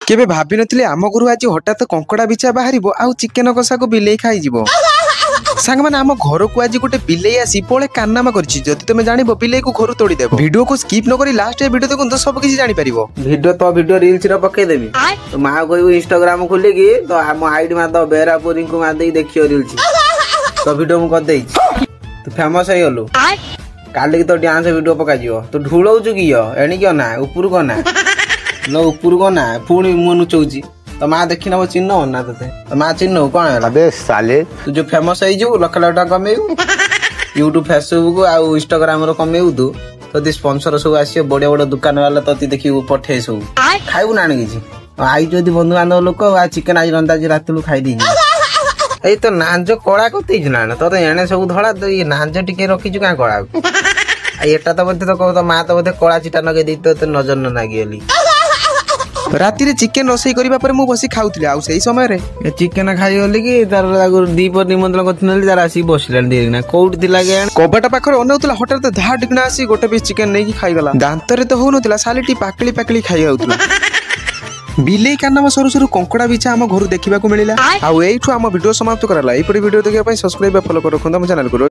केबे भाबी नथिले आम गुरु आज हठात कंकड़ा बिछा बाहर आउ चिकेन कषा को बिलेई खाइजिवो। सांग माने आम घर को आज गोटे बिलेई आसी पळे कान्नामा करछि। जदि तुमे जानिबो बिलेई को घर तोड़ी देबो। वीडियो को स्किप न करी लास्ट वीडियो देखुन तो सब किछि जानि परिबो। वीडियो रील्स रे पके देबी तो मां कहबो इंस्टाग्राम खोले की तो हम आईडी मा द बेरापुरी को मा देई देखियो रील्स तो वीडियो मु कर देई तो फेमस है गलु काली की तो डांस वीडियो पका जियो तो ढुलौ छु कियो एनी क्यों ना ऊपर को ना लो ऊपर को ना पुणी मुनु चौची तो माँ देखी नब चिन्ह ना ते तो माँ चिन्ह कौन है अबे साले तू जो फेमस है जो लाख लाख टका कमेउ यूट्यूब फेसबुक आउ इंस्टाग्राम रो कमेउ तो दी स्पॉन्सर सब आसी बड़े बड़े दुकान वाला तती देखि पठे सब खाइबु ना किछि आई जदी बंधु बांधव लोक आ चिकन आज रंदा जी रात खाई दी ए तो नांज कड़ा कते ना तो एने सब धड़ा तो ये नांज टिके रखिछु का कड़ा एटा तो बते तो माँ तो बते कड़ा चिटा नगे दी तो नजर न लागियली राति रे चिकेन रोसई करिबा पर मु बसी खाउतले आ सेही समय रे चिकेन खाई गली कि तार आगु दीपर निमंत्रण करथिनली तार आसी बसलेन देना कोउट दिला गे कबाटा पाखर अनौतला हठात धा डिगना आसी गोटे पीस चिकेन नै की खाई गला। दांत रे तो होनतला सालीटी पाकली पाकली खाई आउतला। बिलेई कान्नामा सरू सरू कंकड़ा बिछा आम घर देखिबा को मिलिला। आ एठु आम वीडियो समाप्त करला। एपरि वीडियो देखिबा पई सब्सक्राइब फॉलो कर रखंदा हम चैनल को।